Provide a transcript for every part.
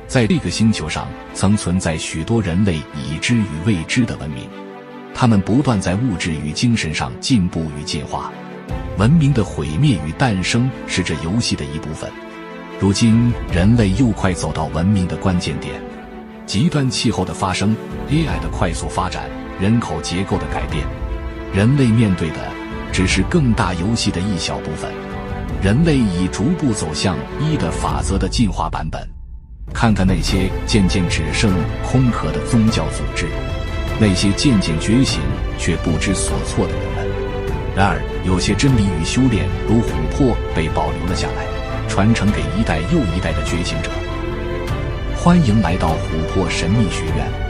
在这个星球上，曾存在许多人类已知与未知的文明，他们不断在物质与精神上进步与进化。文明的毁灭与诞生是这游戏的一部分。如今，人类又快走到文明的关键点，极端气候的发生、AI 的快速发展、人口结构的改变，人类面对的只是更大游戏的一小部分。人类已逐步走向一的法则的进化版本。看看那些渐渐只剩空壳的宗教组织，那些渐渐觉醒却不知所措的人们。然而，有些真理与修炼如琥珀被保留了下来，传承给一代又一代的觉醒者。欢迎来到琥珀神秘学院。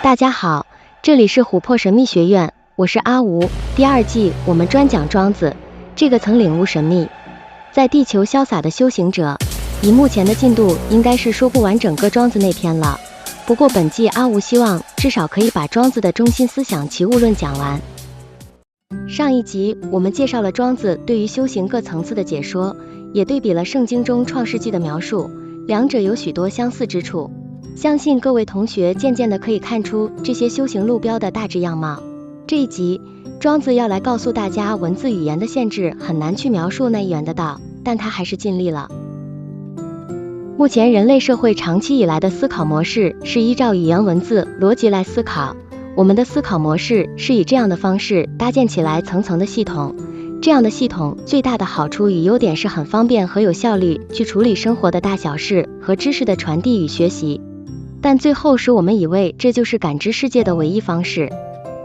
大家好，这里是琥珀神秘学院，我是阿吴。第二季我们专讲庄子，这个曾领悟神秘，在地球潇洒的修行者。以目前的进度，应该是说不完整个庄子那篇了。不过本季阿吴希望至少可以把庄子的中心思想齐物论讲完。上一集我们介绍了庄子对于修行各层次的解说，也对比了圣经中创世纪的描述，两者有许多相似之处。相信各位同学渐渐的可以看出这些修行路标的大致样貌。这一集，庄子要来告诉大家，文字语言的限制很难去描述那一元的道，但他还是尽力了。目前人类社会长期以来的思考模式是依照语言文字逻辑来思考，我们的思考模式是以这样的方式搭建起来层层的系统。这样的系统最大的好处与优点是很方便和有效率去处理生活的大小事和知识的传递与学习。但最后使我们以为这就是感知世界的唯一方式，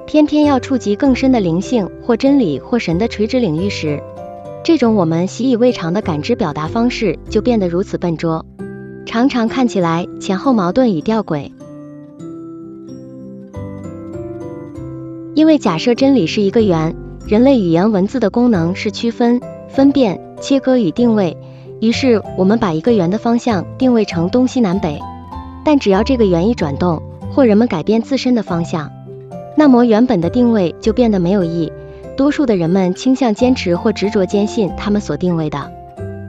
偏偏要触及更深的灵性或真理或神的垂直领域时，这种我们习以为常的感知表达方式就变得如此笨拙，常常看起来前后矛盾与吊诡。因为假设真理是一个圆，人类语言文字的功能是区分、分辨、切割与定位，于是我们把一个圆的方向定位成东西南北。但只要这个圆一转动，或人们改变自身的方向，那么原本的定位就变得没有意义。多数的人们倾向坚持或执着坚信他们所定位的，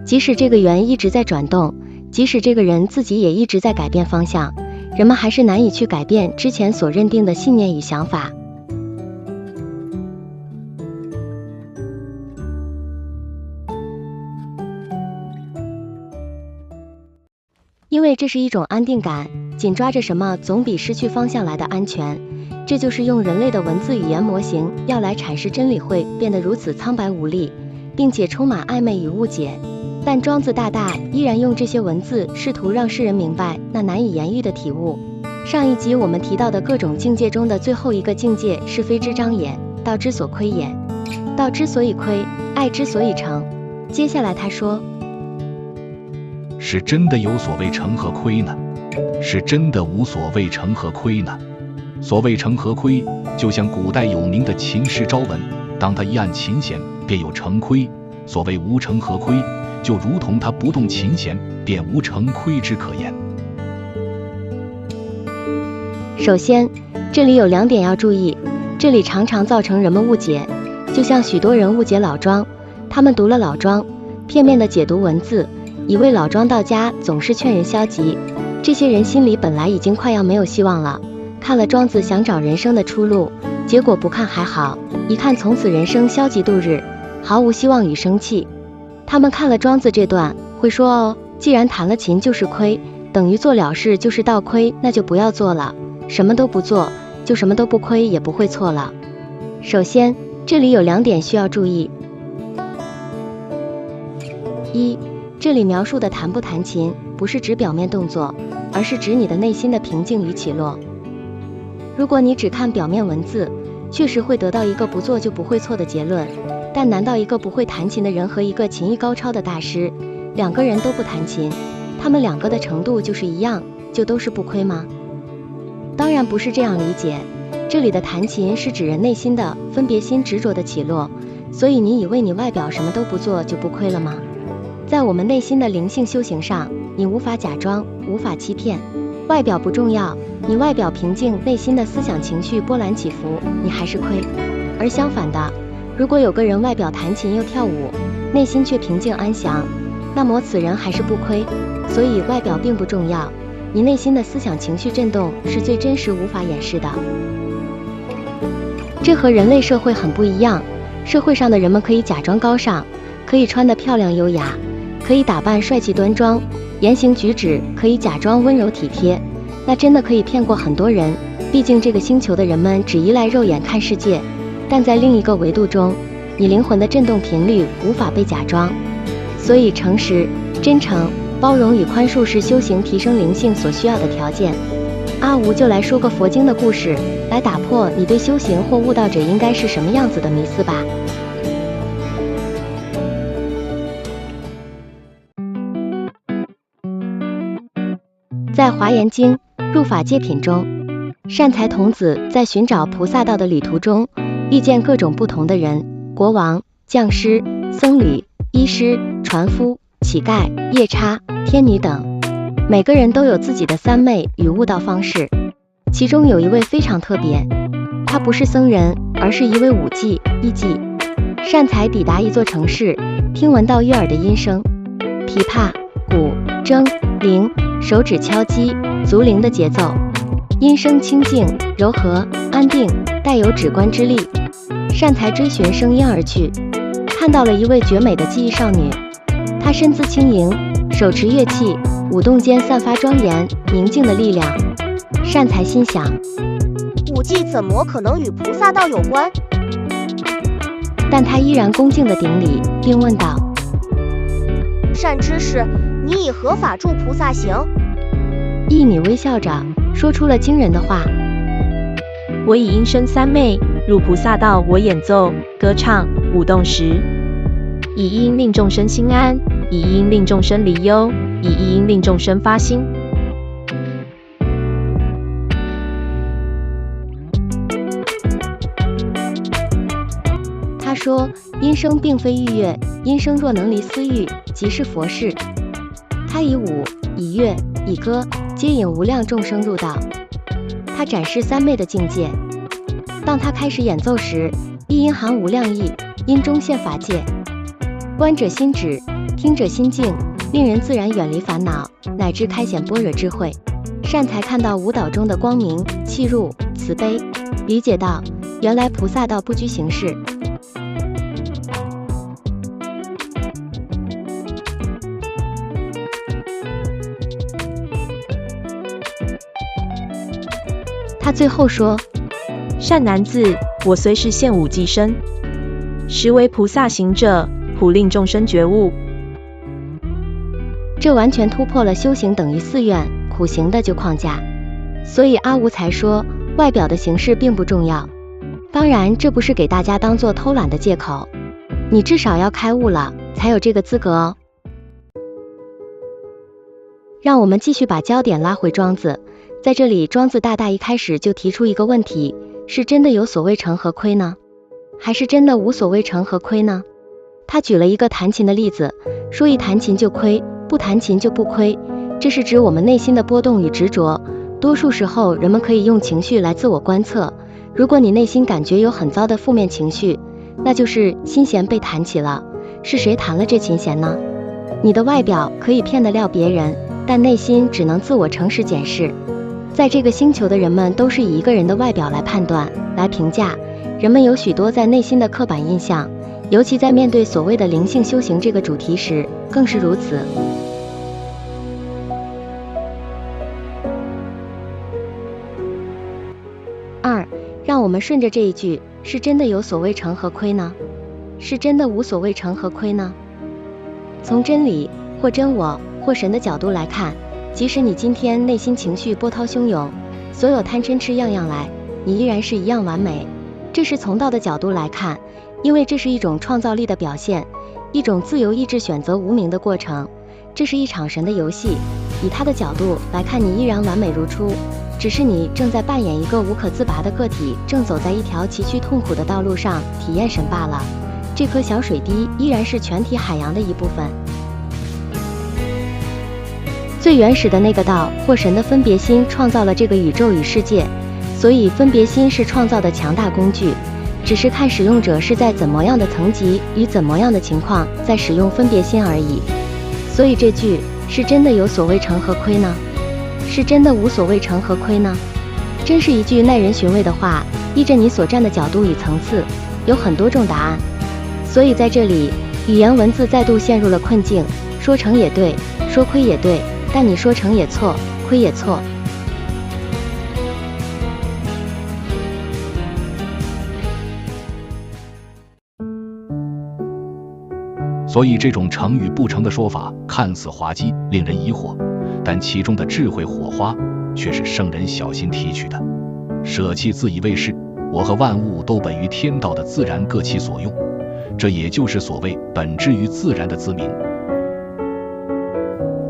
即使这个圆一直在转动，即使这个人自己也一直在改变方向，人们还是难以去改变之前所认定的信念与想法。因为这是一种安定感，紧抓着什么总比失去方向来的安全。这就是用人类的文字语言模型要来阐释真理会变得如此苍白无力，并且充满暧昧与误解。但庄子大大依然用这些文字试图让世人明白那难以言喻的体悟。上一集我们提到的各种境界中的最后一个境界是非之彰也，道之所窥也。道之所以窥，爱之所以成。接下来他说，是真的有所谓成和亏呢？是真的无所谓成和亏呢？所谓成和亏，就像古代有名的琴师昭文，当他一按琴弦，便有成亏；所谓无成和亏，就如同他不动琴弦，便无成亏之可言。首先，这里有两点要注意，这里常常造成人们误解，就像许多人误解老庄，他们读了老庄，片面的解读文字，以为老庄道家总是劝人消极，这些人心里本来已经快要没有希望了，看了庄子想找人生的出路，结果不看还好，一看从此人生消极度日，毫无希望与生气。他们看了庄子这段，会说哦，既然弹了琴就是亏，等于做了事就是倒亏，那就不要做了，什么都不做，就什么都不亏，也不会错了。首先，这里有2点需要注意。一，这里描述的弹不弹琴，不是指表面动作，而是指你的内心的平静与起落。如果你只看表面文字，确实会得到一个不做就不会错的结论，但难道一个不会弹琴的人和一个琴艺高超的大师，2个人都不弹琴，他们2个的程度就是一样，就都是不亏吗？当然不是这样理解，这里的弹琴是指人内心的分别心执着的起落，所以你以为你外表什么都不做就不亏了吗？在我们内心的灵性修行上，你无法假装，无法欺骗，外表不重要，你外表平静，内心的思想情绪波澜起伏，你还是亏。而相反的，如果有个人外表弹琴又跳舞，内心却平静安详，那么此人还是不亏。所以外表并不重要，你内心的思想情绪震动是最真实无法掩饰的。这和人类社会很不一样，社会上的人们可以假装高尚，可以穿得漂亮优雅，可以打扮帅气端庄，言行举止可以假装温柔体贴，那真的可以骗过很多人。毕竟这个星球的人们只依赖肉眼看世界，但在另一个维度中，你灵魂的震动频率无法被假装。所以诚实、真诚、包容与宽恕是修行提升灵性所需要的条件。阿吴就来说个佛经的故事，来打破你对修行或悟道者应该是什么样子的迷思吧。在华严经入法界品中，善财童子在寻找菩萨道的旅途中，遇见各种不同的人，国王、将士、僧侣、医师、船夫、乞丐、夜叉、天女等，每个人都有自己的三昧与悟道方式。其中有一位非常特别，他不是僧人，而是一位舞伎、艺伎。善财抵达一座城市，听闻到悦耳的音声，琵琶、鼓、筝、铃，手指敲击，足铃的节奏，音声清静、柔和、安定，带有指观之力。善财追寻声音而去，看到了一位绝美的技艺少女，她身姿轻盈，手持乐器，舞动间散发庄严宁静的力量。善财心想，舞伎怎么可能与菩萨道有关？但他依然恭敬地顶礼，并问道：善知识，你以何法助菩萨行？艺女微笑着说出了惊人的话：我以音声三昧入菩萨道，我演奏、歌唱、舞动时，以音令众生心安，以音令众生离忧，以音令众生发心。他说，音声并非欲乐，音声若能离私欲，即是佛事。他以舞、以乐、以歌接引无量众生入道。他展示三昧的境界。当他开始演奏时，一音含无量义，音中现法界。观者心止，听者心静，令人自然远离烦恼，乃至开显般若智慧。善财看到舞蹈中的光明、气入、慈悲，理解到原来菩萨道不拘形式。他最后说：善男子，我虽是现舞伎身，实为菩萨行者，普令众生觉悟。这完全突破了修行等于寺院、苦行的旧框架。所以阿吴才说，外表的形式并不重要。当然，这不是给大家当做偷懒的借口，你至少要开悟了，才有这个资格哦。让我们继续把焦点拉回庄子。在这里，庄子大大一开始就提出一个问题：是真的有所谓成和亏呢？还是真的无所谓成和亏呢？他举了一个弹琴的例子，说一弹琴就亏，不弹琴就不亏。这是指我们内心的波动与执着。多数时候，人们可以用情绪来自我观测。如果你内心感觉有很糟的负面情绪，那就是心弦被弹起了。是谁弹了这琴弦呢？你的外表可以骗得了别人，但内心只能自我诚实检视。在这个星球的人们都是以一个人的外表来判断、来评价，人们有许多在内心的刻板印象，尤其在面对所谓的灵性修行这个主题时，更是如此。二，让我们顺着这一句，是真的有所谓成何亏呢？是真的无所谓成何亏呢？从真理或真我或神的角度来看，即使你今天内心情绪波涛汹涌，所有贪嗔痴样样来，你依然是一样完美。这是从道的角度来看，因为这是一种创造力的表现，一种自由意志选择无名的过程，这是一场神的游戏。以他的角度来看，你依然完美如初，只是你正在扮演一个无可自拔的个体，正走在一条崎岖痛苦的道路上体验神罢了。这颗小水滴依然是全体海洋的一部分。最原始的那个道或神的分别心创造了这个宇宙与世界，所以分别心是创造的强大工具，只是看使用者是在怎么样的层级与怎么样的情况在使用分别心而已。所以这句是真的有所谓成何亏呢？是真的无所谓成何亏呢？真是一句耐人寻味的话，依着你所站的角度与层次，有很多种答案。所以在这里，语言文字再度陷入了困境，说成也对，说亏也对，但你说成也错，亏也错。所以这种成与不成的说法看似滑稽，令人疑惑，但其中的智慧火花却是圣人小心提取的。舍弃自以为是，我和万物都本于天道的自然各其所用，这也就是所谓本之于自然的自明。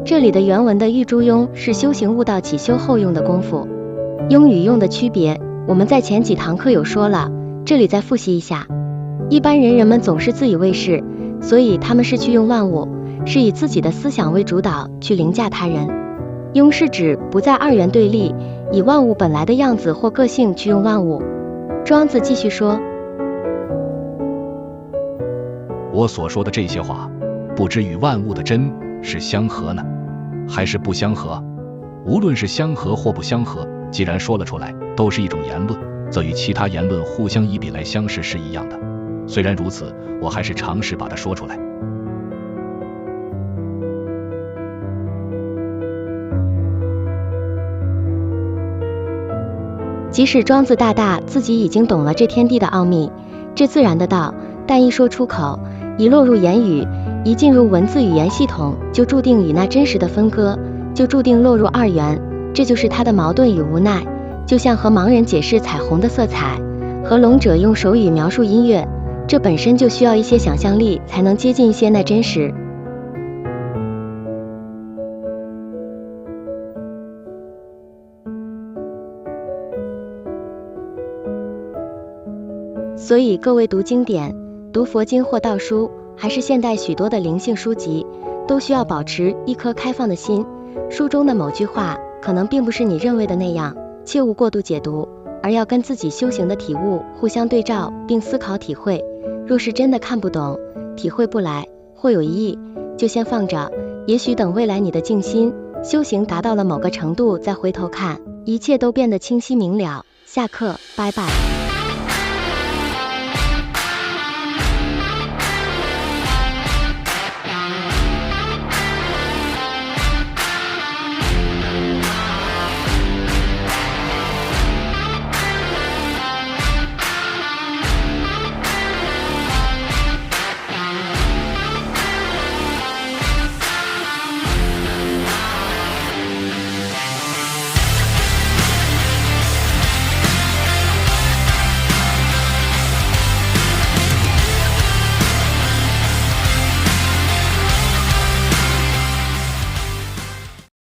这里的原文的欲诸庸是修行悟道起修后用的功夫，庸与用的区别我们在前几堂课有说了，这里再复习一下。一般人们总是自以为是，所以他们是去用万物，是以自己的思想为主导去凌驾他人。庸是指不在二元对立，以万物本来的样子或个性去用万物。庄子继续说，我所说的这些话，不知与万物的真是相合呢，还是不相合？无论是相合或不相合，既然说了出来，都是一种言论，则与其他言论互相以比来相视是一样的。虽然如此，我还是尝试把它说出来。即使庄子大大自己已经懂了这天地的奥秘，这自然的道，但一说出口，一落入言语，一进入文字语言系统，就注定与那真实的分割，就注定落入二元，这就是他的矛盾与无奈。就像和盲人解释彩虹的色彩，和聋者用手语描述音乐，这本身就需要一些想象力才能接近一些那真实。所以各位读经典，读佛经或道书，还是现代许多的灵性书籍，都需要保持一颗开放的心。书中的某句话可能并不是你认为的那样，切勿过度解读，而要跟自己修行的体悟互相对照，并思考体会。若是真的看不懂，体会不来，或有疑义，就先放着，也许等未来你的静心修行达到了某个程度再回头看，一切都变得清晰明了。下课，拜拜。